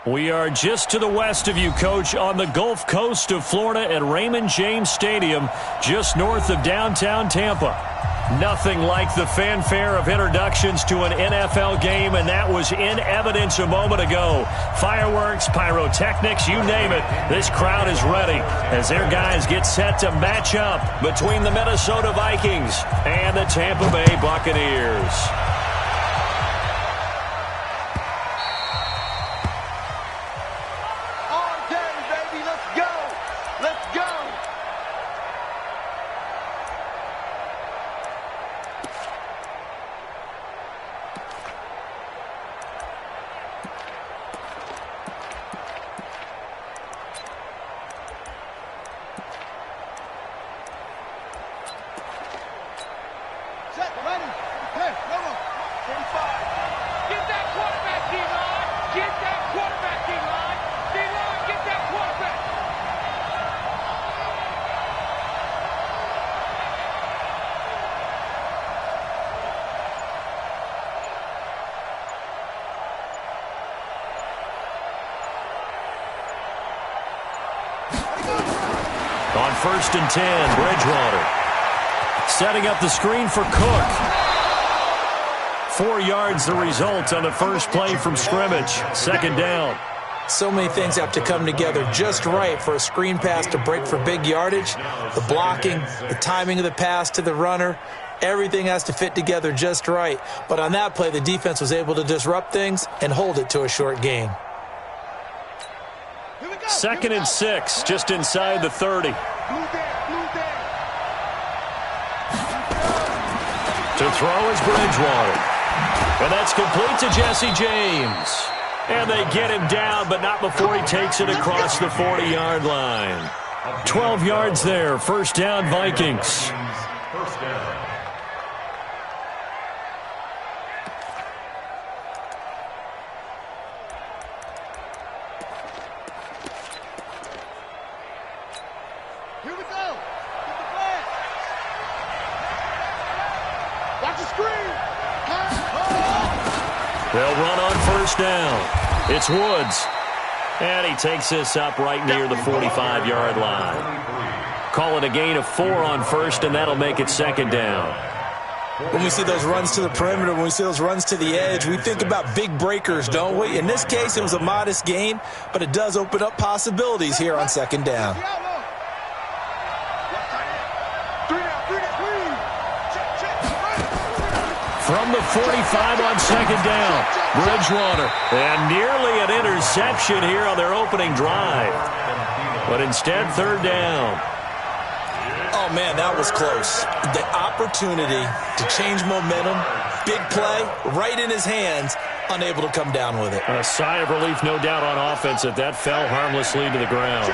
We are just to the west of you, Coach, on the Gulf Coast of Florida at Raymond James Stadium, just north of downtown Tampa. Nothing like the fanfare of introductions to an NFL game, and that was in evidence a moment ago. Fireworks, pyrotechnics, you name it. This crowd is ready as their guys get set to match up between the Minnesota Vikings and the Tampa Bay Buccaneers. On 1st and 10, Bridgewater. Setting up the screen for Cook. 4 yards the result on the first play from scrimmage. 2nd down. So many things have to come together just right for a screen pass to break for big yardage. The blocking, the timing of the pass to the runner, everything has to fit together just right. But on that play, the defense was able to disrupt things and hold it to a short gain. 2nd and 6, just inside the 30. To throw is Bridgewater. And that's complete to Jesse James. And they get him down, but not before he takes it across the 40-yard line. 12 yards there, 1st down Vikings. They'll run on 1st down. It's Woods. And he takes this up right near the 45-yard line. Call it a gain of 4 on 1st, and that'll make it 2nd down. When we see those runs to the perimeter, when we see those runs to the edge, we think about big breakers, don't we? In this case, it was a modest gain, but it does open up possibilities here on 2nd down. From the 45 on 2nd down, Bridgewater. And nearly an interception here on their opening drive. But instead, 3rd down. Oh, man, that was close. The opportunity to change momentum, big play, right in his hands, unable to come down with it. A sigh of relief, no doubt, on offense that fell harmlessly to the ground.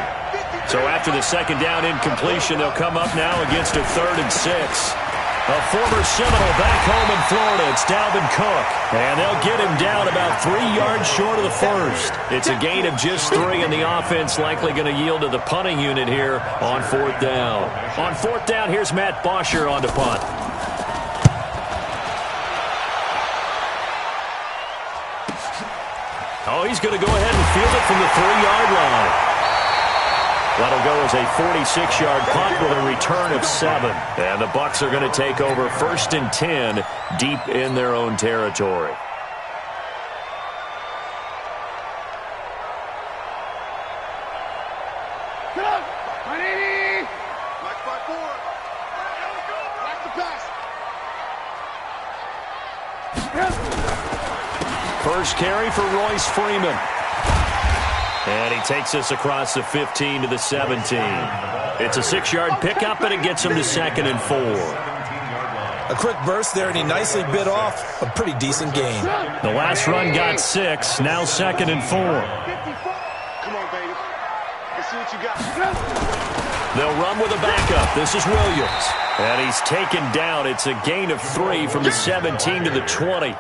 So after the 2nd down incompletion, they'll come up now against a 3rd and 6. A former Seminole back home in Florida. It's Dalvin Cook. And they'll get him down about 3 yards short of the 1st. It's a gain of just 3, and the offense likely going to yield to the punting unit here on 4th down. On 4th down, here's Matt Bosher on to punt. Oh, he's going to go ahead and field it from the 3-yard line. That'll go as a 46-yard punt with a return of 7. And the Bucs are going to take over 1st and 10 deep in their own territory. First carry for Royce Freeman. And he takes us across the 15 to the 17. It's a 6-yard pickup, and it gets him to 2nd and 4. A quick burst there, and he nicely bit off a pretty decent gain. The last run got 6, now 2nd and 4. Come on, baby. Let's see what you got. They'll run with a backup. This is Williams. And he's taken down. It's a gain of 3 from the 17 to the 20.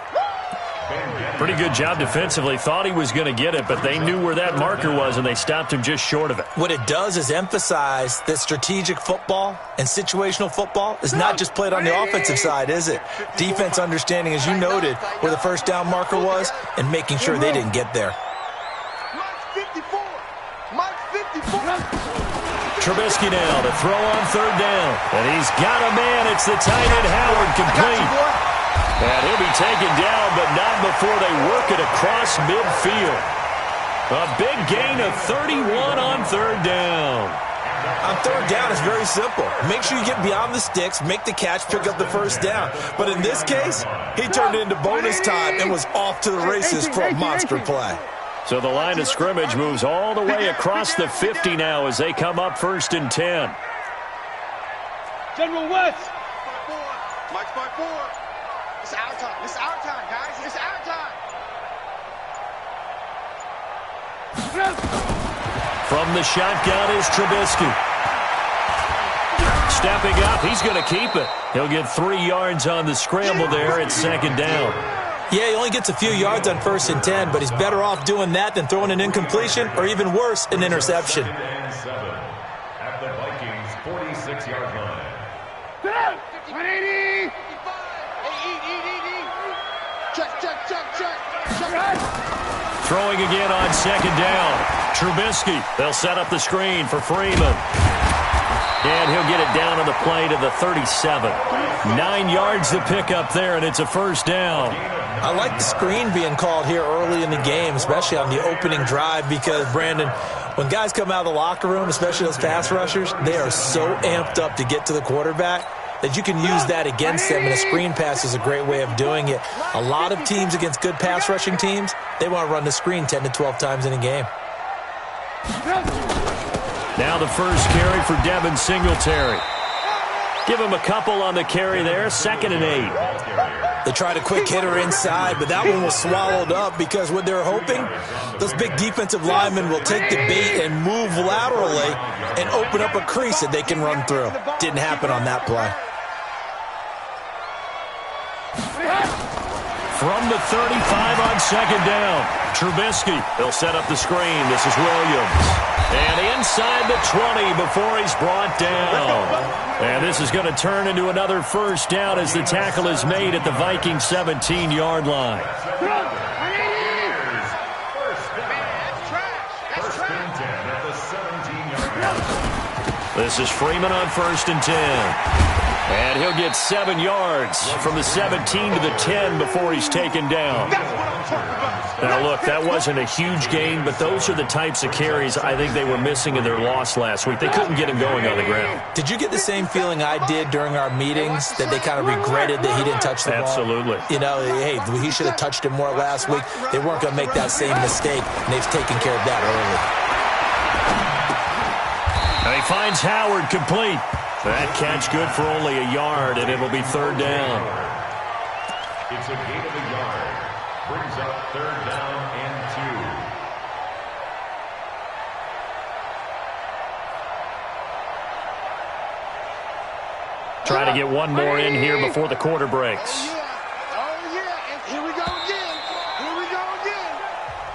Pretty good job defensively. Thought he was going to get it, but they knew where that marker was, and they stopped him just short of it. What it does is emphasize that strategic football and situational football is not just played on the offensive side, is it? Defense understanding, as you noted, where the 1st down marker was and making sure they didn't get there. Trubisky now to throw on third down. And he's got a man. It's the tight end Howard, complete. And he'll be taken down, but not before they work it across midfield. A big gain of 31 on third down. On third down, it's very simple. Make sure you get beyond the sticks, make the catch, pick up the first down. But in this case, he turned it into bonus time and was off to the races for a monster play. So the line of scrimmage moves all the way across the 50 now as they come up 1st and 10. General West. Mike 5-4. It's our time. It's our time, guys. It's our time. From the shotgun is Trubisky. Stepping up, he's going to keep it. He'll get 3 yards on the scramble there. It's 2nd down. Yeah, he only gets a few yards on 1st and 10, but he's better off doing that than throwing an incompletion or even worse, an interception. At the Vikings 46-yard line. 180. Check. Throwing again on 2nd down. Trubisky, they'll set up the screen for Freeman. And he'll get it down on the play to the 37. 9 yards to pick up there, and it's a 1st down. I like the screen being called here early in the game, especially on the opening drive, because, Brandon, when guys come out of the locker room, especially those pass rushers, they are so amped up to get to the quarterback that you can use that against them, and a screen pass is a great way of doing it. A lot of teams against good pass rushing teams, they want to run the screen 10 to 12 times in a game. Now the first carry for Devin Singletary. Give him a couple on the carry there, 2nd and 8. They tried a quick hitter inside, but that one was swallowed up because what they're hoping, those big defensive linemen will take the bait and move laterally and open up a crease that they can run through. Didn't happen on that play. From the 35 on 2nd down, Trubisky, they'll set up the screen. This is Williams. And inside the 20 before he's brought down. And this is going to turn into another 1st down as the tackle is made at the Vikings 17-yard line. This is Freeman on 1st and 10. And he'll get 7 yards from the 17 to the 10 before he's taken down. Now, look, that wasn't a huge gain, but those are the types of carries I think they were missing in their loss last week. They couldn't get him going on the ground. Did you get the same feeling I did during our meetings, that they kind of regretted that he didn't touch the ball? Absolutely. You know, hey, he should have touched it more last week. They weren't going to make that same mistake, and they've taken care of that early. And he finds Howard complete. That catch good for only a yard, and it'll be 3rd down. It's a gain of a yard. Brings up 3rd down and 2. Try to get one more in here before the quarter breaks. Oh, yeah. And here we go again. Here we go again.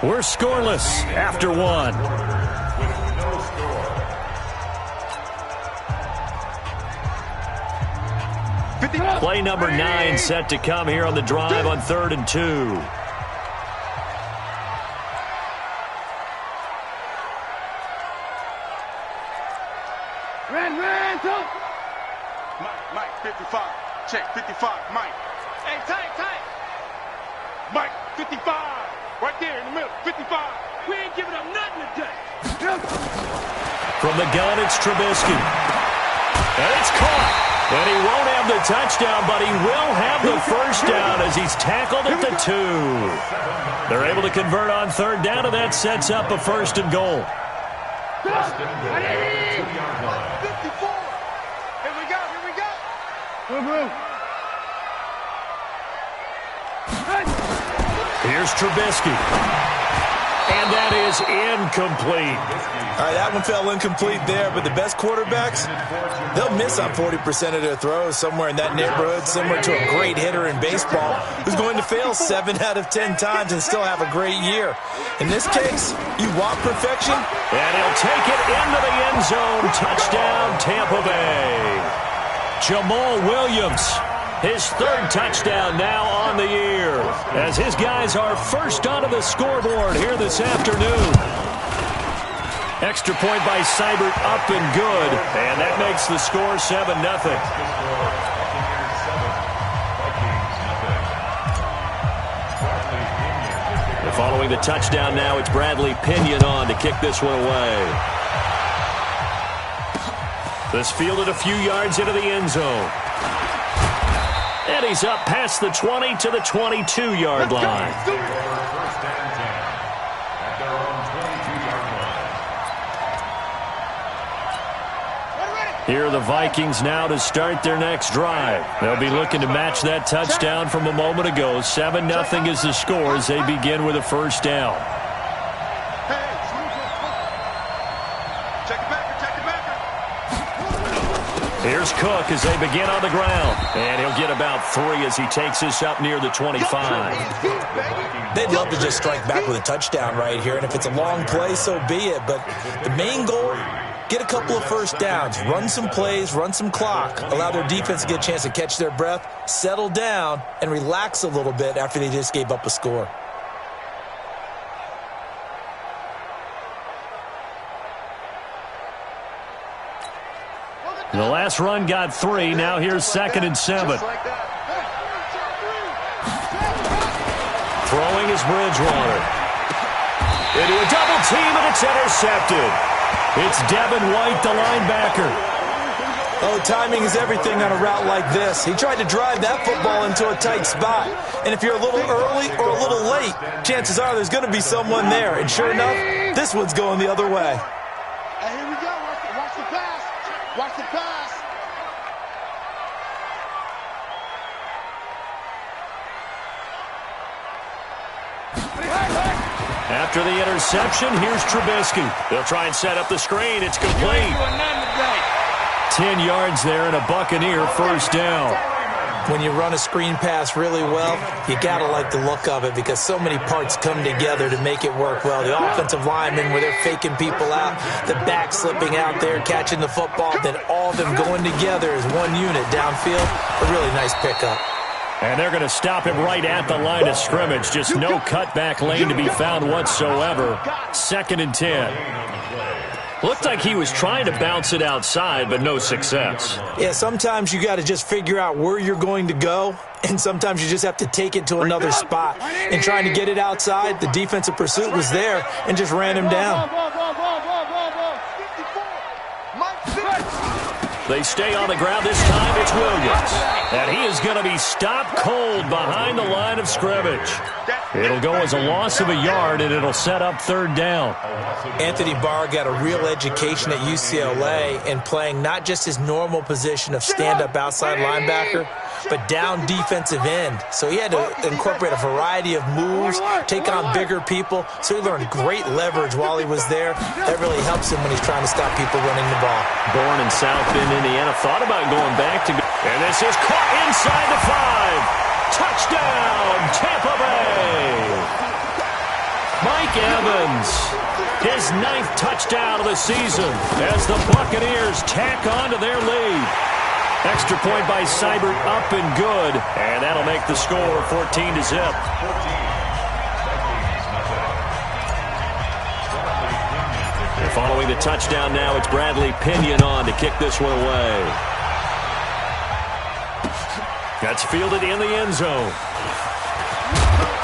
We're scoreless after 1. Play number 9 set to come here on the drive on 3rd and 2. Mike, 55. Check, 55. Mike. Hey, tight. Mike, 55. Right there in the middle, 55. We ain't giving up nothing today. From the gun, it's Trubisky. And it's caught. And he won't have the touchdown, but he will have the 1st down as he's tackled at the 2. They're able to convert on 3rd down, and that sets up a 1st and goal. 54. Here we go. Here's Trubisky. And that is incomplete. All right, that one fell incomplete there, but the best quarterbacks, they'll miss on 40% of their throws somewhere in that neighborhood, similar to a great hitter in baseball who's going to fail 7 out of 10 times and still have a great year. In this case, you want perfection? And he'll take it into the end zone. Touchdown, Tampa Bay. Jamal Williams, his 3rd touchdown now on the year, as his guys are first onto the scoreboard here this afternoon. Extra point by Seibert, up and good. And that makes the score 7-0. Following the touchdown now, it's Bradley Pinion on to kick this one away. This fielded a few yards into the end zone. And he's up past the 20 to the 22-yard line. Here are the Vikings now to start their next drive. They'll be looking to match that touchdown from a moment ago. 7-0 is the score as they begin with a first down. Here's Cook as they begin on the ground. And he'll get about 3 as he takes this up near the 25. They'd love to just strike back with a touchdown right here. And if it's a long play, so be it. But the main goal, get a couple of first downs, run some plays, run some clock, allow their defense to get a chance to catch their breath, settle down, and relax a little bit after they just gave up a score. The last run got 3. Now here's 2nd and 7. Throwing is Bridgewater. Into a double team, and it's intercepted. It's Devin White, the linebacker. Oh, timing is everything on a route like this. He tried to drive that football into a tight spot. And if you're a little early or a little late, chances are there's going to be someone there. And sure enough, this one's going the other way. Hey, here we go. Watch the pass. Watch the pass. After the interception, here's Trubisky. They'll try and set up the screen. It's complete. 10 yards there and a Buccaneer first down. When you run a screen pass really well, you got to like the look of it because so many parts come together to make it work well. The offensive linemen, where they're faking people out, the back slipping out there, catching the football, then all of them going together as one unit downfield. A really nice pickup. And they're going to stop him right at the line of scrimmage. Just no cutback lane to be found whatsoever. 2nd and 10. Looked like he was trying to bounce it outside, but no success. Yeah, sometimes you got to just figure out where you're going to go, and sometimes you just have to take it to another spot. And trying to get it outside, the defensive pursuit was there and just ran him down. They stay on the ground this time. It's Williams. And he is going to be stopped cold behind the line of scrimmage. It'll go as a loss of a yard, and it'll set up 3rd down. Anthony Barr got a real education at UCLA in playing not just his normal position of stand-up outside linebacker, but down defensive end. So he had to incorporate a variety of moves, take on bigger people. So he learned great leverage while he was there. That really helps him when he's trying to stop people running the ball. Born in South Bend, Indiana, thought about going back to... And this is caught inside the 5. Touchdown, Tampa Bay. Mike Evans, his 9th touchdown of the season as the Buccaneers tack on to their lead. Extra point by Seibert, up and good. And that'll make the score 14-0. And following the touchdown now, it's Bradley Pinion on to kick this one away. That's fielded in the end zone.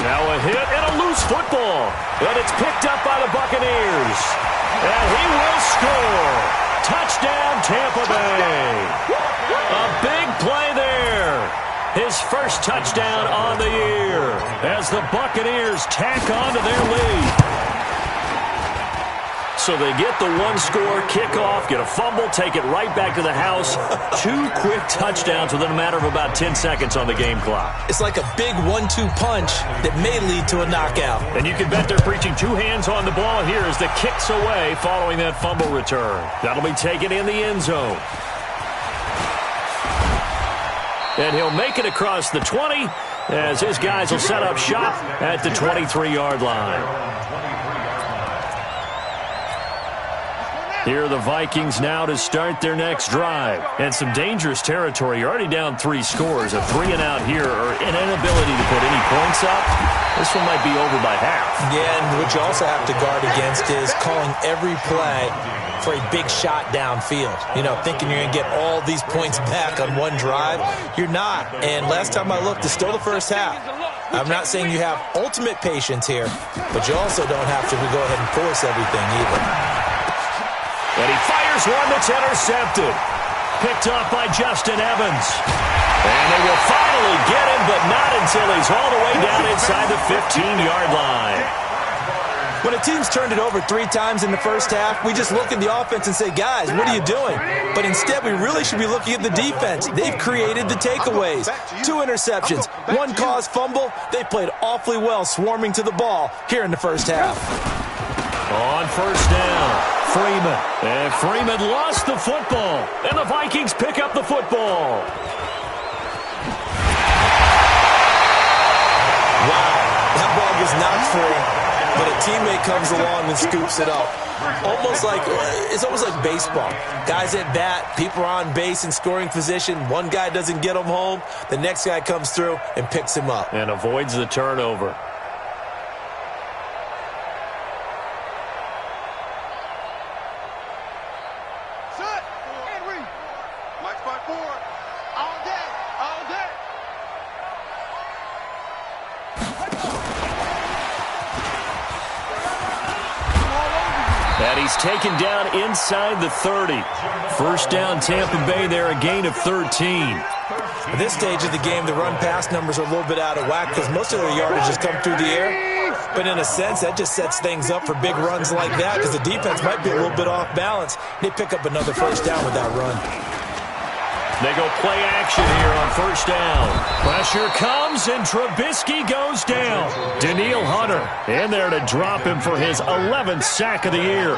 Now a hit and a loose football. But it's picked up by the Buccaneers. And he will score. Touchdown, Tampa Bay. A big play there. His first touchdown on the year as the Buccaneers tack on to their lead. So they get the 1-score kickoff, get a fumble, take it right back to the house. 2 quick touchdowns within a matter of about 10 seconds on the game clock. It's like a big 1-2 punch that may lead to a knockout. And you can bet they're preaching 2 hands on the ball here as the kick's away following that fumble return. That'll be taken in the end zone. And he'll make it across the 20 as his guys will set up shop at the 23-yard line. Here are the Vikings now to start their next drive. And some dangerous territory. You're already down 3 scores. A 3-and-out here or an inability to put any points up. This one might be over by half. Yeah, and what you also have to guard against is calling every play for a big shot downfield. You know, thinking you're going to get all these points back on one drive. You're not. And last time I looked, it's still the first half. I'm not saying you have ultimate patience here, but you also don't have to go ahead and force everything either. And he fires one that's intercepted. Picked off by Justin Evans. And they will finally get him, but not until he's all the way down inside the 15-yard line. When a team's turned it over 3 times in the first half, we just look at the offense and say, guys, what are you doing? But instead, we really should be looking at the defense. They've created the takeaways. 2 interceptions, 1 caused fumble. They played awfully well swarming to the ball here in the first half. On first down, Freeman. And Freeman lost the football. And the Vikings pick up the football. Wow, that ball was knocked free. But a teammate comes along and scoops it up. It's almost like baseball. Guys at bat, people are on base in scoring position. One guy doesn't get him home. The next guy comes through and picks him up. And avoids the turnover. Set. And read. Black spot forward. All day. All day. And he's taken down inside the 30. First down, Tampa Bay there, a gain of 13. At this stage of the game, the run-pass numbers are a little bit out of whack because most of their yardage has come through the air. But in a sense, that just sets things up for big runs like that because the defense might be a little bit off balance. They pick up another first down with that run. They go play action here on first down. Pressure comes, and Trubisky goes down. Danielle Hunter in there to drop him for his 11th sack of the year.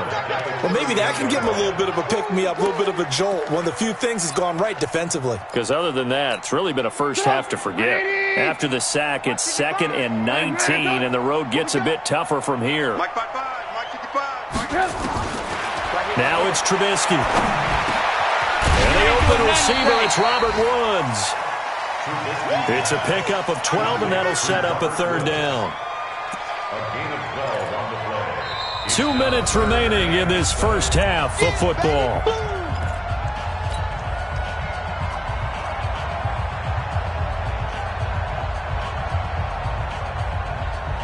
Well, maybe that can give him a little bit of a pick-me-up, a little bit of a jolt. One of the few things has gone right defensively. Because other than that, it's really been a first half to forget. After the sack, it's 2nd and 19, and the road gets a bit tougher from here. Mike 55. Mike 55. Now it's Trubisky. And the open receiver, it's Robert Woods. It's a pickup of 12, and that'll set up a 3rd down. A gain of 12 on the play. 2 minutes remaining in this first half of football.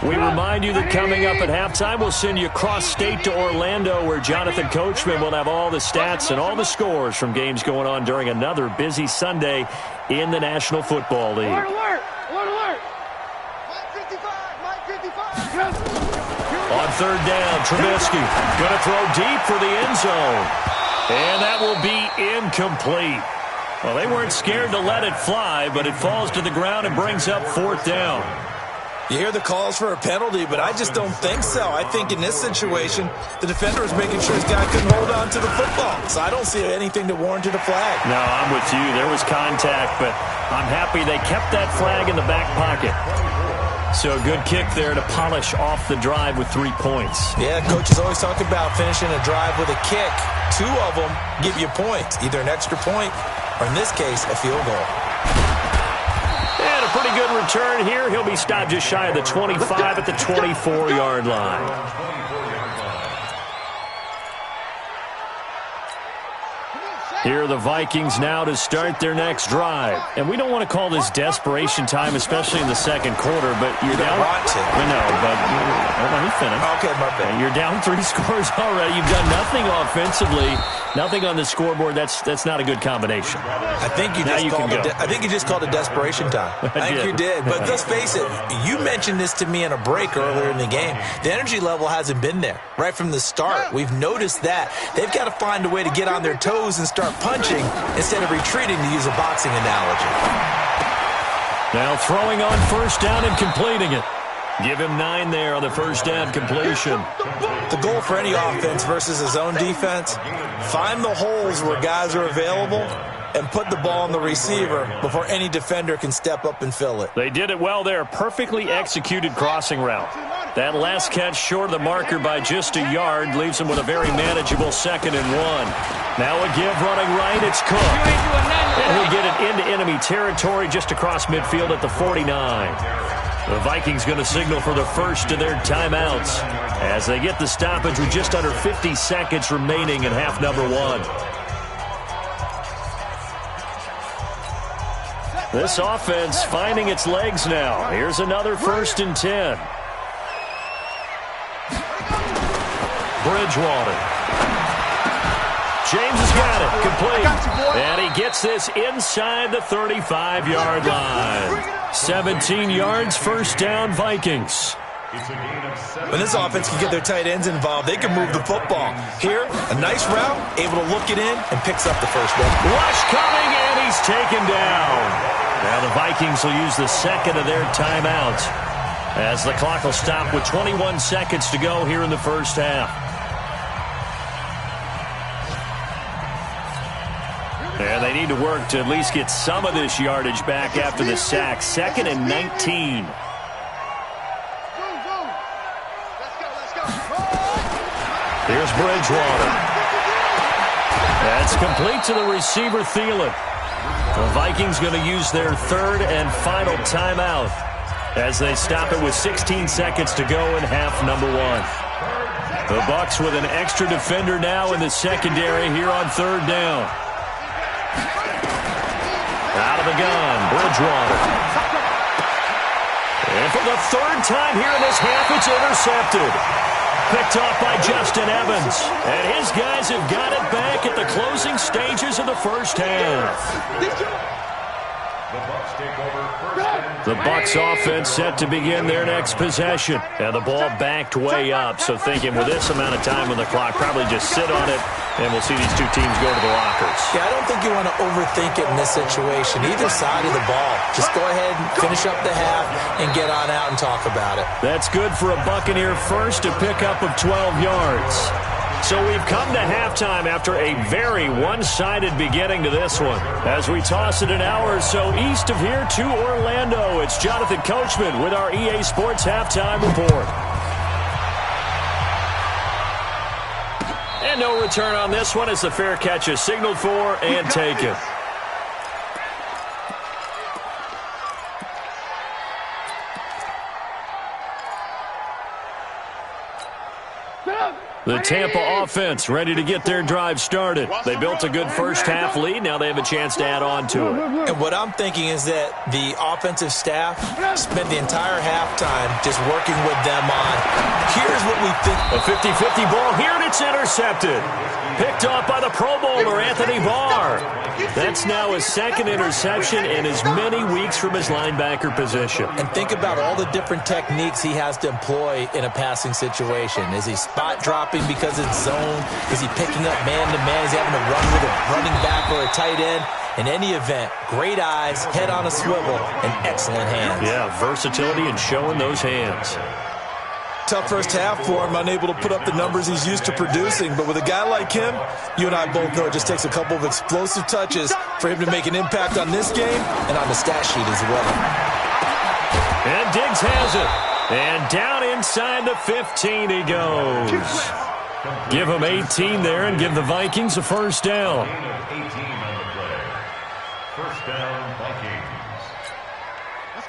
We remind you that coming up at halftime, we'll send you cross-state to Orlando, where Jonathan Coachman will have all the stats and all the scores from games going on during another busy Sunday in the National Football League. Alert, alert. Alert, alert. Mike 55. Mike 55. On 3rd down, Trubisky going to throw deep for the end zone. And that will be incomplete. Well, they weren't scared to let it fly, but it falls to the ground and brings up 4th down. You hear the calls for a penalty, but I just don't think so. I think in this situation, the defender was making sure his guy couldn't hold on to the football. So I don't see anything that warranted a flag. No, I'm with you. There was contact, but I'm happy they kept that flag in the back pocket. So a good kick there to polish off the drive with 3 points. Yeah, coaches always talk about finishing a drive with a kick. 2 of them give you points, either an extra point or, in this case, a field goal. And a pretty good return here. He'll be stopped just shy of the 25 at the 24-yard line. Here are the Vikings now to start their next drive. And we don't want to call this desperation time, especially in the second quarter, but you're down. I know, but let me finish. Okay, my bad. You're down 3 scores already. You've done nothing offensively, nothing on the scoreboard. That's not a good combination. I think you just called it desperation time. I think you did. But let's face it, you mentioned this to me in a break earlier in the game. The energy level hasn't been there right from the start. We've noticed that. They've got to find a way to get on their toes and start punching instead of retreating, to use a boxing analogy. Now throwing on first down and completing it. Give him 9 there on the first down completion. The goal for any offense versus a zone defense, find the holes where guys are available and put the ball on the receiver before any defender can step up and fill it. They did it well there. Perfectly executed crossing route. That last catch short of the marker by just a yard leaves him with a very manageable 2nd and 1. Now a give running right. It's Cook. And he'll get it into enemy territory just across midfield at the 49. The Vikings going to signal for the first of their timeouts as they get the stoppage with just under 50 seconds remaining in half number 1. This offense finding its legs now. Here's another 1st and 10. Bridgewater. James has got it. Complete. And he gets this inside the 35-yard line. 17 yards, 1st down, Vikings. When this offense can get their tight ends involved, they can move the football. Here, a nice route, able to look it in, and picks up the first down. Rush coming, and he's taken down. Now the Vikings will use the 2nd of their timeouts as the clock will stop with 21 seconds to go here in the first half. And they need to work to at least get some of this yardage back after the sack. 2nd and 19. Here's Bridgewater. That's complete to the receiver, Thielen. The Vikings going to use their 3rd and final timeout as they stop it with 16 seconds to go in half number 1. The Bucs with an extra defender now in the secondary here on 3rd down. Out of the gun, Bridgewater. And for the 3rd time here in this half, it's intercepted. Picked off by Justin Evans. And his guys have got it back at the closing stages of the first half. The Bucs offense set to begin their next possession. And the ball backed way up. So thinking with this amount of time on the clock, probably just sit on it, and we'll see these two teams go to the lockers. Yeah, I don't think you want to overthink it in this situation. Either side of the ball. Just go ahead and finish up the half and get on out and talk about it. That's good for a Buccaneer first, a pickup of 12 yards. So we've come to halftime after a very one-sided beginning to this one. As we toss it an hour or so east of here to Orlando, it's Jonathan Coachman with our EA Sports Halftime Report. And no return on this one as the fair catch is signaled for and taken. The Tampa offense ready to get their drive started. They built a good first half lead. Now they have a chance to add on to it. And what I'm thinking is that the offensive staff spent the entire halftime just working with them on, here's what we think. A 50-50 ball here, and it's intercepted. Picked off by the Pro Bowler, Anthony Barr. That's now his 2nd interception in as many weeks from his linebacker position. And think about all the different techniques he has to employ in a passing situation. Is he spot dropping because it's zone? Is he picking up man-to-man? Is he having to run with a running back or a tight end? In any event, great eyes, head on a swivel, and excellent hands. Yeah, versatility and showing those hands. Tough first half for him, unable to put up the numbers he's used to producing. But with a guy like him, you and I both know it just takes a couple of explosive touches for him to make an impact on this game and on the stat sheet as well. And Diggs has it. And down inside the 15 he goes. Give him 18 there and give the Vikings a first down. 18 on the play. First down, Vikings.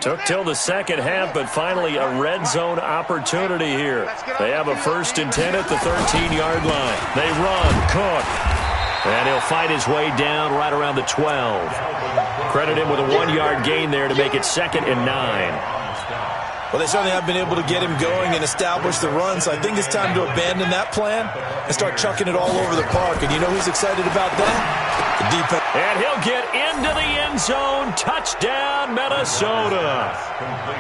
Took till the second half, but finally a red zone opportunity here. They have a 1st and 10 at the 13-yard line. They run, Cook. And he'll fight his way down right around the 12. Credit him with a 1-yard gain there to make it 2nd and 9. Well, they certainly have been able to get him going and establish the run, so I think it's time to abandon that plan and start chucking it all over the park. And you know who's excited about that? The defense. And he'll get into the end zone. Touchdown, Minnesota.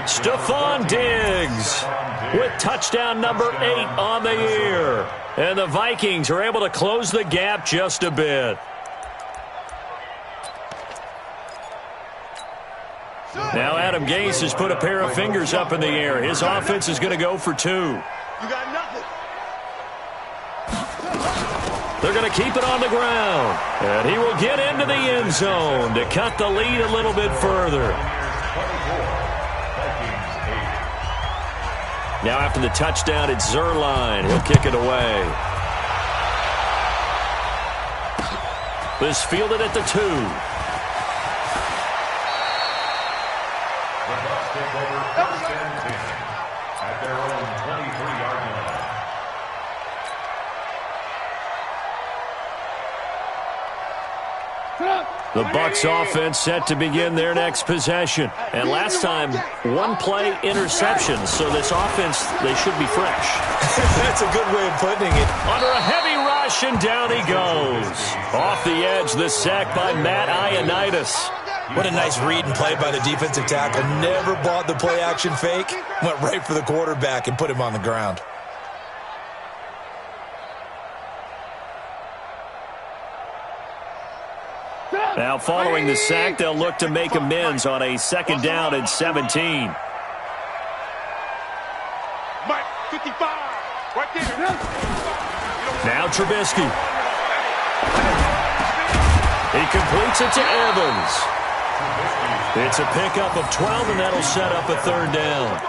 Stephon Diggs with touchdown number 8 on the year. And the Vikings are able to close the gap just a bit. Now Adam Gase has put a pair of fingers up in the air. His offense is going to go for 2. You got nothing. They're going to keep it on the ground. And he will get into the end zone to cut the lead a little bit further. Now after the touchdown, it's Zerline. He'll kick it away. This fielded at the 2. The Bucs take over 1st and 10 at their own 23-yard line. The Bucs offense set to begin their next possession. And last time, one-play interception. So this offense, they should be fresh. That's a good way of putting it. Under a heavy rush, and down he goes. Off the edge, the sack by Matt Ioannidis. What a nice read and play by the defensive tackle. Never bought the play-action fake. Went right for the quarterback and put him on the ground. Now following the sack, they'll look to make amends on a 2nd down and 17. Mike, 55, right there. Now Trubisky. He completes it to Evans. It's a pickup of 12, and that'll set up a 3rd down.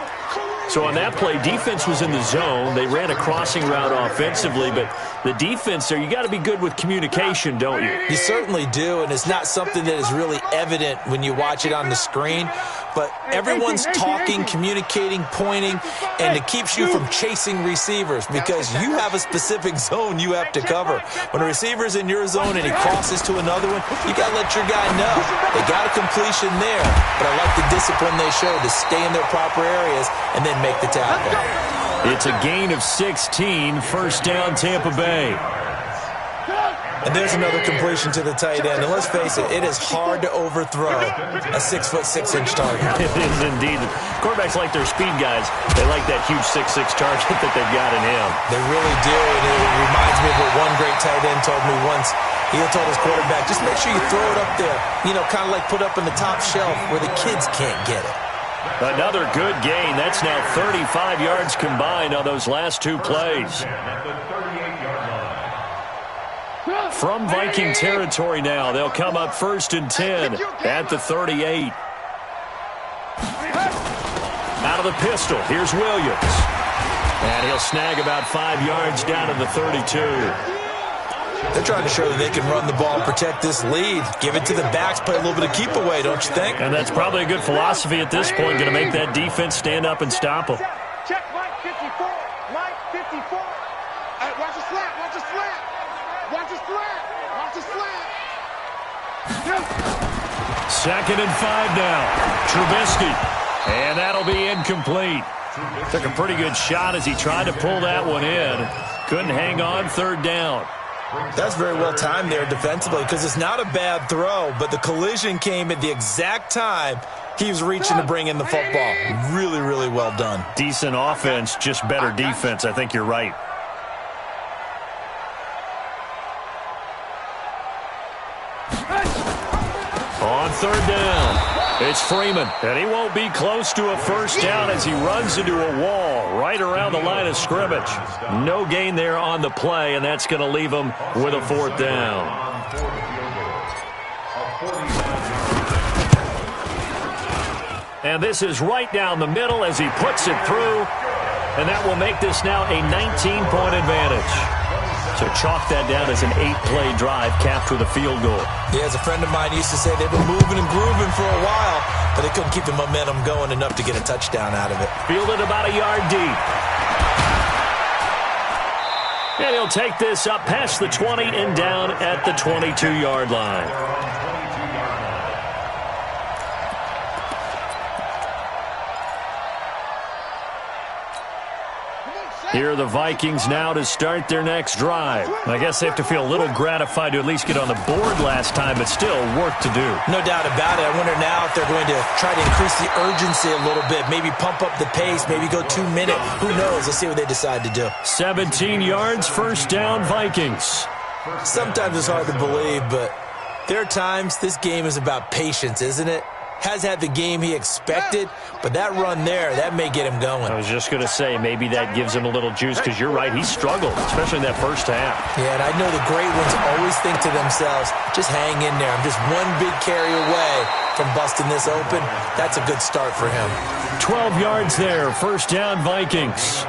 So on that play, defense was in the zone. They ran a crossing route offensively, but the defense there, you got to be good with communication, don't you? You certainly do, and it's not something that is really evident when you watch it on the screen. But everyone's talking, communicating, pointing, and it keeps you from chasing receivers because you have a specific zone you have to cover. When a receiver's in your zone and he crosses to another one, you got to let your guy know. They got a completion there, but I like the discipline they show to stay in their proper areas and then make the tackle. It's a gain of 16, 1st down Tampa Bay. And there's another completion to the tight end. And let's face it, it is hard to overthrow a 6'6" target. It is indeed. Quarterbacks like their speed guys. They like that huge 6'6" target that they've got in him. They really do. And it reminds me of what one great tight end told me once. He told his quarterback, just make sure you throw it up there. You know, kind of like put up in the top shelf where the kids can't get it. Another good gain. That's now 35 yards combined on those last 2 plays. From Viking territory now, they'll come up 1st and 10 at the 38. Out of the pistol, here's Williams. And he'll snag about 5 yards down to the 32. They're trying to show that they can run the ball and protect this lead. Give it to the backs, play a little bit of keep away, don't you think? And that's probably a good philosophy at this point, going to make that defense stand up and stop them. Check Mike 54. Mike 54. Hey, watch the slant. Watch the slant. Watch the slant. Watch the slant. 2nd and 5 now. Trubisky. And that'll be incomplete. Took a pretty good shot as he tried to pull that one in. Couldn't hang on, 3rd down. That's very well timed there defensively because it's not a bad throw, but the collision came at the exact time he was reaching to bring in the football. Really, really well done. Decent offense, just better defense. I think you're right. On 3rd down, it's Freeman, and he won't be close to a 1st down as he runs into a wall right around the line of scrimmage. No gain there on the play, and that's going to leave him with a 4th down. And this is right down the middle as he puts it through, and that will make this now a 19-point advantage. So chalk that down as an 8-play drive capped with a field goal. Yeah, as a friend of mine used to say, they've been moving and grooving for a while, but they couldn't keep the momentum going enough to get a touchdown out of it. Fielded about a yard deep. And he'll take this up past the 20 and down at the 22-yard line. Here are the Vikings now to start their next drive. I guess they have to feel a little gratified to at least get on the board last time, but still work to do. No doubt about it. I wonder now if they're going to try to increase the urgency a little bit, maybe pump up the pace, maybe go 2 minutes. Who knows? Let's see what they decide to do. 17 yards, 1st down, Vikings. Sometimes it's hard to believe, but there are times this game is about patience, isn't it? has had the game he expected, but that run there, that may get him going. I was just going to say, maybe that gives him a little juice, because you're right, he struggled, especially in that first half. Yeah, and I know the great ones always think to themselves, just hang in there. I'm just one big carry away from busting this open. That's a good start for him. 12 yards there, first down Vikings.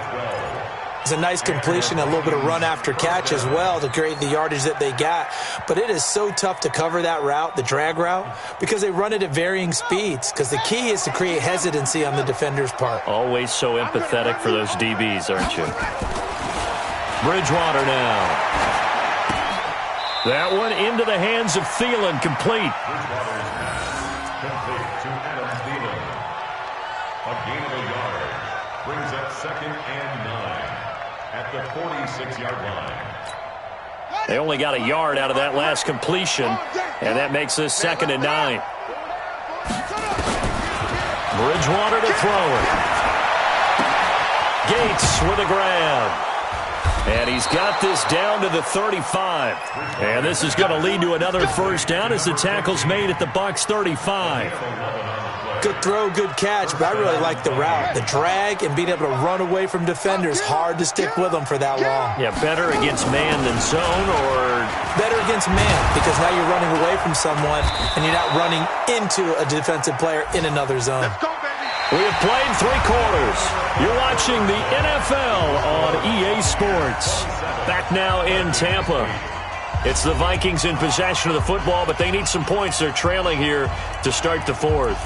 It's a nice completion, a little bit of run after catch as well to create the yardage that they got. But it is so tough to cover that route, the drag route, because they run it at varying speeds. Because the key is to create hesitancy on the defender's part. Always so empathetic for those DBs, aren't you? Bridgewater now. That one into the hands of Thielen, complete. Complete to Adam Thielen. A gain of a yard. Brings up 2nd and 9 at the 46-yard line. They only got a yard out of that last completion, and that makes this 2nd and 9. Bridgewater to throw it. Gates with a grab. And he's got this down to the 35. And this is going to lead to another first down as the tackle's made at the Bucs 35. Good throw, good catch, but I really like the route. The drag and being able to run away from defenders, hard to stick with them for that long. Yeah, better against man than zone, or better against man, because now you're running away from someone and you're not running into a defensive player in another zone. We have played 3 quarters. You're watching the NFL on EA Sports. Back now in Tampa. It's the Vikings in possession of the football, but they need some points. They're trailing here to start the 4th.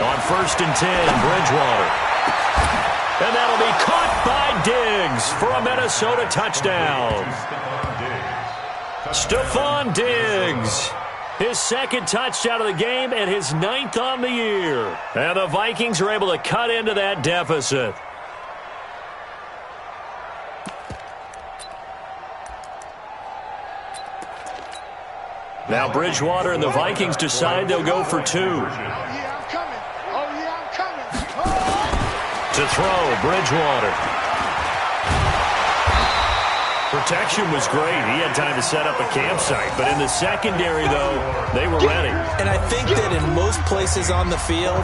On 1st and 10, Bridgewater. And that'll be caught by Diggs for a Minnesota touchdown. Stephon Diggs. His 2nd touchdown of the game and his 9th on the year. And the Vikings are able to cut into that deficit. Now Bridgewater and the Vikings decide they'll go for 2. To throw, Bridgewater. Protection was great. He had time to set up a campsite. But in the secondary, though, they were ready. And I think that in most places on the field,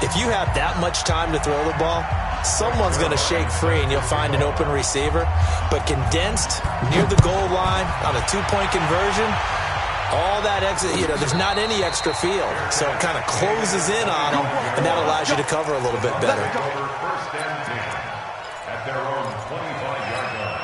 if you have that much time to throw the ball, someone's going to shake free and you'll find an open receiver. But condensed, near the goal line, on a 2-point conversion, all that exit, there's not any extra field. So it kind of closes in on them, and that allows you to cover a little bit better. First and 10 at their own 25-yard line.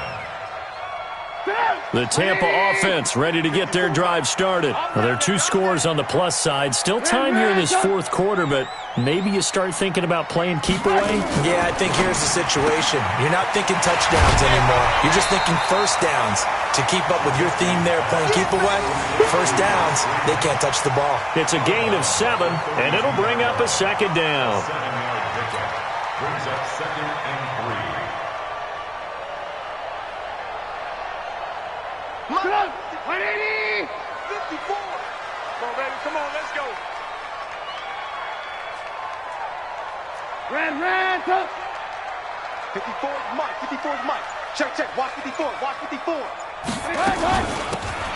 The Tampa offense ready to get their drive started. Well, there are 2 scores on the plus side. Still time here in this 4th quarter, but maybe you start thinking about playing keep away? Yeah, I think here's the situation. You're not thinking touchdowns anymore. You're just thinking first downs. To keep up with your theme there, playing keep away, first downs, they can't touch the ball. It's a gain of 7, and it'll bring up a 2nd down. 7-yard pickup. Brings up 2nd and 3. Look up! 180! 54! Come on, baby. Come on, let's go. Ran, touch! 54 is Mike. 54 is Mike. Check. Watch 54. Watch 54.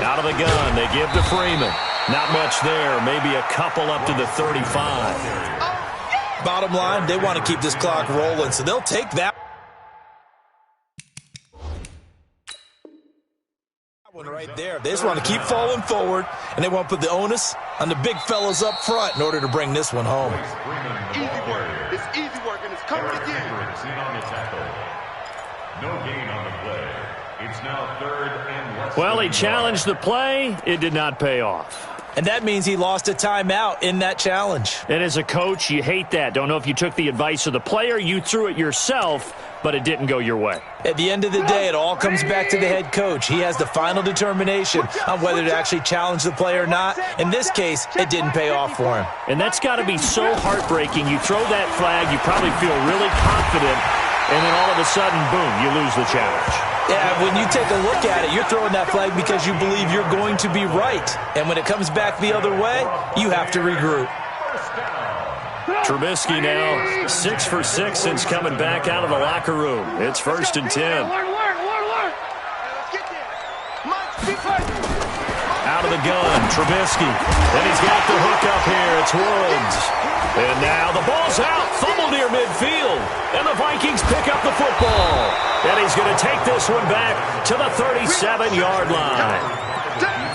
Out of the gun, they give to Freeman. Not much there, maybe a couple up to the 35. Bottom line, they want to keep this clock rolling, so they'll take that one right there. They just want to keep falling forward, and they want to put the onus on the big fellas up front in order to bring this one home. Easy work. It's easy work, and it's coming again. No gain on the play. It's now 3rd and less. Well, he challenged the play. It did not pay off. And that means he lost a timeout in that challenge. And as a coach, you hate that. Don't know if you took the advice of the player. You threw it yourself, but it didn't go your way. At the end of the day, it all comes back to the head coach. He has the final determination on whether to actually challenge the play or not. In this case, it didn't pay off for him. And that's got to be so heartbreaking. You throw that flag, you probably feel really confident, and then all of a sudden, boom, you lose the challenge. Yeah, when you take a look at it, you're throwing that flag because you believe you're going to be right. And when it comes back the other way, you have to regroup. Trubisky now 6 for 6 since coming back out of the locker room. It's 1st and 10. Out of the gun, Trubisky. And he's got the hook up here. It's Woods. And now the ball's out. Fumble near midfield. And the Vikings pick up the football. And he's going to take this one back to the 37-yard line.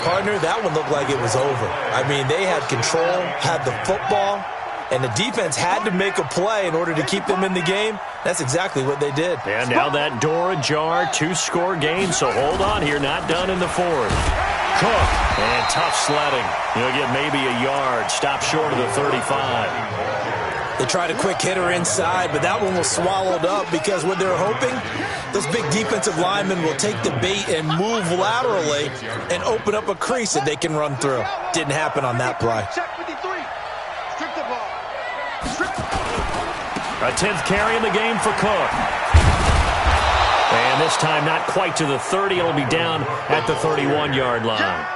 Partner, that one looked like it was over. I mean, they had control, had the football, and the defense had to make a play in order to keep them in the game. That's exactly what they did. And now that door ajar, 2-score game, so hold on here, not done in the 4th. Cook, and tough sledding. He'll get maybe a yard, stop short of the 35. They tried a quick hitter inside, but that one was swallowed up because what they're hoping, those big defensive linemen will take the bait and move laterally and open up a crease that they can run through. Didn't happen on that play. A 10th carry in the game for Cook. And this time not quite to the 30. It'll be down at the 31-yard line.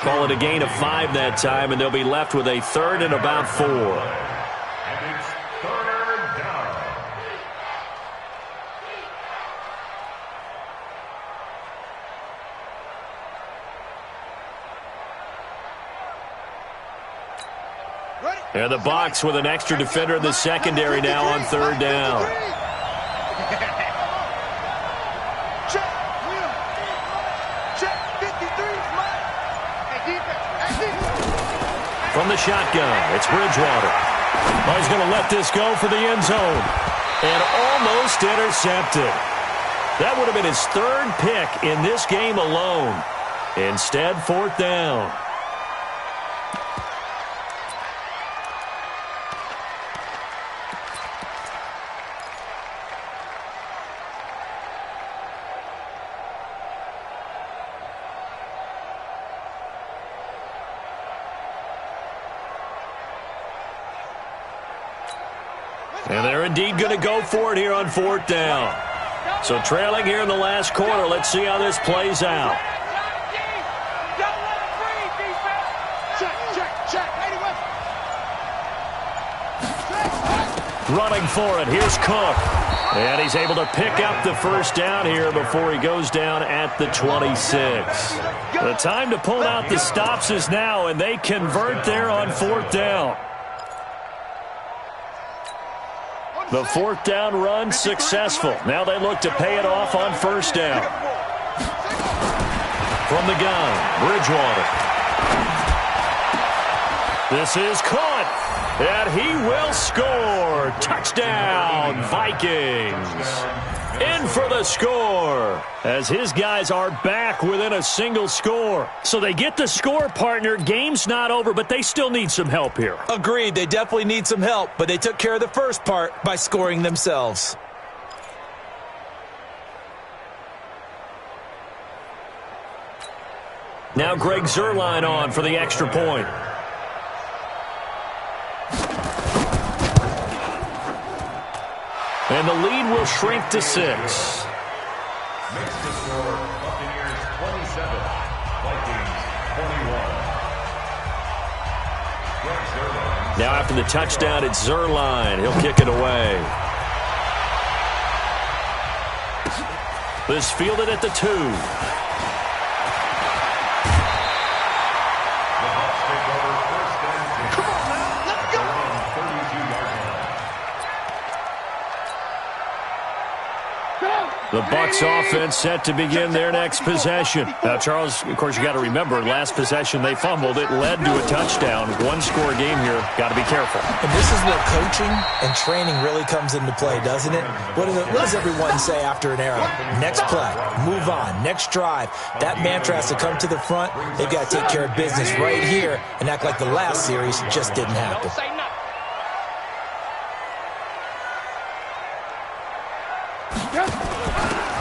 Call it a gain of 5 that time, and they'll be left with a 3rd and about 4. And it's 3rd down. And the Bucs with an extra defender in the secondary now on 3rd down. From the shotgun, it's Bridgewater. Oh, he's going to let this go for the end zone. And almost intercepted. That would have been his 3rd pick in this game alone. Instead, 4th down. And they're indeed going to go for it here on 4th down. So trailing here in the last quarter. Let's see how this plays out. Running for it. Here's Cook. And he's able to pick up the 1st down here before he goes down at the 26. The time to pull out the stops is now, and they convert there on 4th down. The 4th down run successful. Now they look to pay it off on 1st down. From the gun, Bridgewater. This is caught, and he will score. Touchdown, Vikings. In for the score, as his guys are back within a single score. So they get the score, partner. Game's not over, but they still need some help here. Agreed, they definitely need some help, but they took care of the first part by scoring themselves. Now Greg Zuerlein on for the extra point. And the lead will shrink to 6. Makes the score Buccaneers 27, Vikings 21. Now after the touchdown, it's Zuerlein. He'll kick it away. This fielded at the 2. The Bucs offense set to begin their next possession. Now, Charles, of course, you got to remember, last possession they fumbled. It led to a touchdown. 1-score game here. Got to be careful. And this is where coaching and training really comes into play, doesn't it? What does everyone say after an error? Next play, move on, next drive. That mantra has to come to the front. They've got to take care of business right here and act like the last series just didn't happen.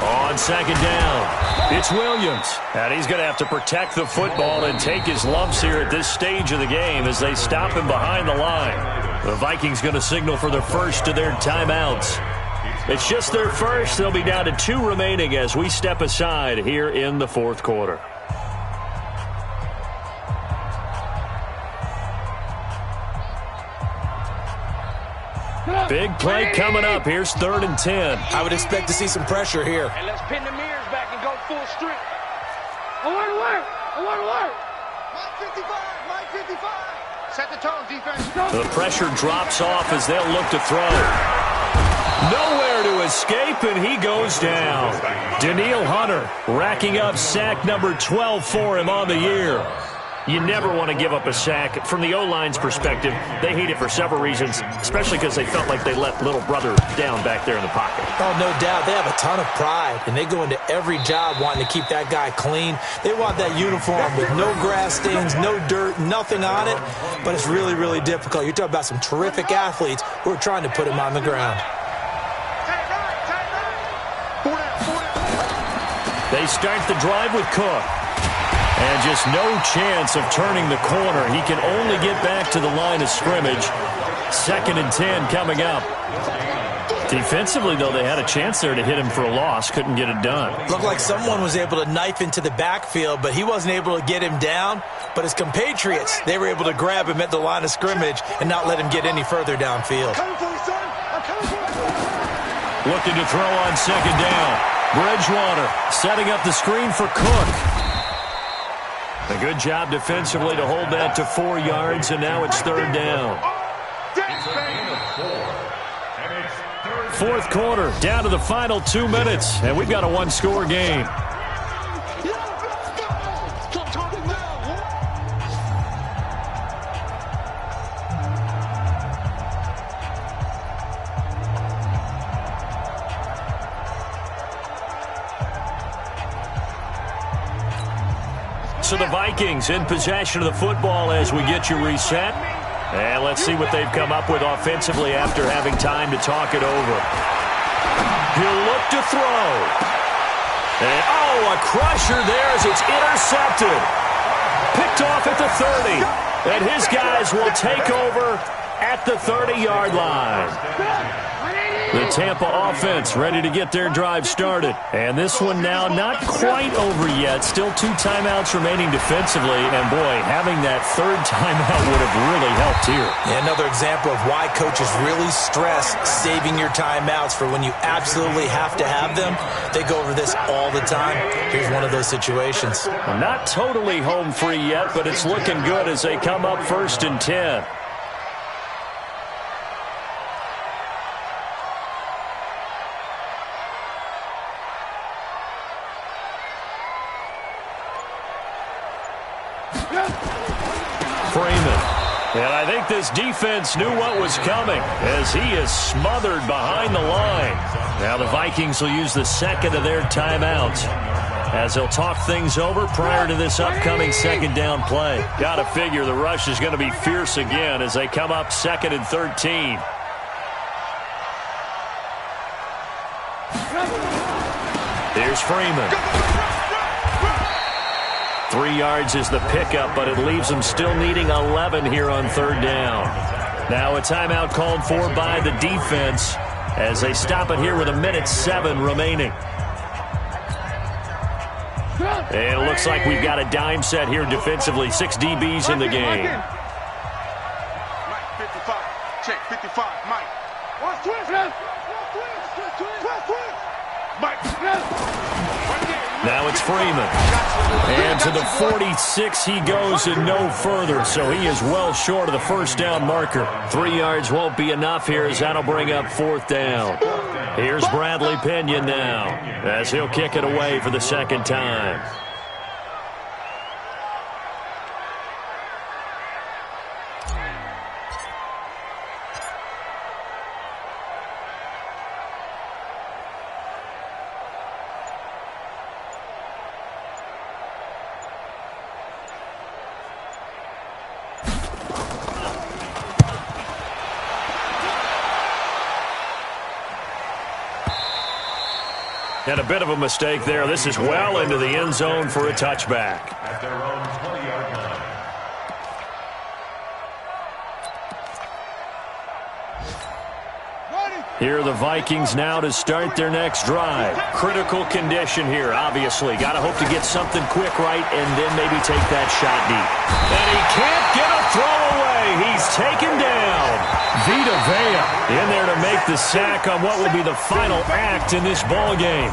On 2nd down, it's Williams. And he's going to have to protect the football and take his lumps here at this stage of the game as they stop him behind the line. The Vikings going to signal for the first of their timeouts. It's It's just their first. They'll be down to 2 remaining as we step aside here in the fourth quarter. Big play coming up. Here's 3rd and 10. I would expect to see some pressure here. And let's pin the mirrors back and go full strength. Alert, alert! Alert, alert! Mike 55! Mike 55! Set the tone, defense. The pressure drops off as they'll look to throw. Nowhere to escape, and he goes down. Daniil Hunter racking up sack number 12 for him on the year. You never want to give up a sack. From the O-line's perspective, they hate it for several reasons, especially because they felt like they let little brother down back there in the pocket. Oh, no doubt. They have a ton of pride, and they go into every job wanting to keep that guy clean. They want that uniform with no grass stains, no dirt, nothing on it, but it's really, really difficult. You're talking about some terrific athletes who are trying to put him on the ground. They start the drive with Cook. And just no chance of turning the corner. He can only get back to the line of scrimmage. 2nd and 10 coming up. Defensively, though, they had a chance there to hit him for a loss. Couldn't get it done. Looked like someone was able to knife into the backfield, but he wasn't able to get him down. But his compatriots, they were able to grab him at the line of scrimmage and not let him get any further downfield. Looking to throw on 2nd down. Bridgewater setting up the screen for Cook. A good job defensively to hold that to 4 yards, and now it's 3rd down. 4th quarter, down to the final 2 minutes, and we've got a 1-score game. So the Vikings in possession of the football as we get you reset. And let's see what they've come up with offensively after having time to talk it over. He'll look to throw. And, a crusher there as it's intercepted. Picked off at the 30. And his guys will take over at the 30-yard line. The Tampa offense ready to get their drive started. And this one now not quite over yet. Still 2 timeouts remaining defensively. And, boy, having that 3rd timeout would have really helped here. Yeah, another example of why coaches really stress saving your timeouts for when you absolutely have to have them. They go over this all the time. Here's one of those situations. Well, not totally home free yet, but it's looking good as they come up 1st and 10. Freeman. And I think this defense knew what was coming as he is smothered behind the line. Now the Vikings will use the 2nd of their timeouts as they'll talk things over prior to this upcoming 2nd down play. Got to figure the rush is going to be fierce again as they come up 2nd and 13. Here's Freeman. 3 yards is the pickup, but it leaves them still needing 11 here on 3rd down. Now a timeout called for by the defense as they stop it here with 1:07 remaining. And it looks like we've got a dime set here defensively. 6 DBs in the game. Mike 55. Check 55. Mike. Watch twist. Mike. Now it's Freeman. And to the 46 he goes and no further. So he is well short of the 1st down marker. 3 yards won't be enough here as that'll bring up 4th down. Here's Bradley Pinion now as he'll kick it away for the 2nd time. And a bit of a mistake there. This is well into the end zone for a touchback. At their own 20-yard line. Here are the Vikings now to start their next drive. Critical condition here, obviously. Got to hope to get something quick right and then maybe take that shot deep. And he can't get a throw away. He's taken down. Vita Vea in there to make the sack on what will be the final act in this ball game.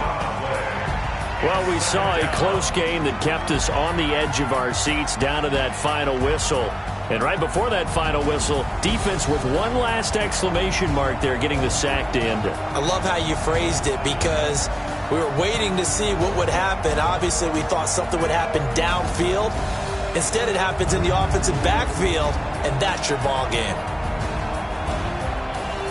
Well, we saw a close game that kept us on the edge of our seats down to that final whistle. And right before that final whistle, defense with one last exclamation mark there, getting the sack to end it. I love how you phrased it because we were waiting to see what would happen. Obviously, we thought something would happen downfield. Instead, it happens in the offensive backfield, and that's your ball game.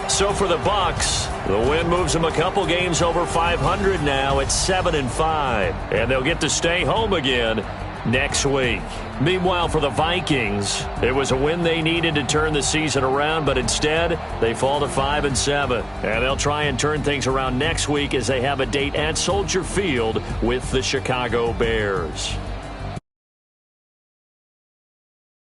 So for the Bucs, the win moves them a couple games over 500 now at 7-5. And they'll get to stay home again next week. Meanwhile, for the Vikings, it was a win they needed to turn the season around, but instead, they fall to 5-7. And they'll try and turn things around next week as they have a date at Soldier Field with the Chicago Bears.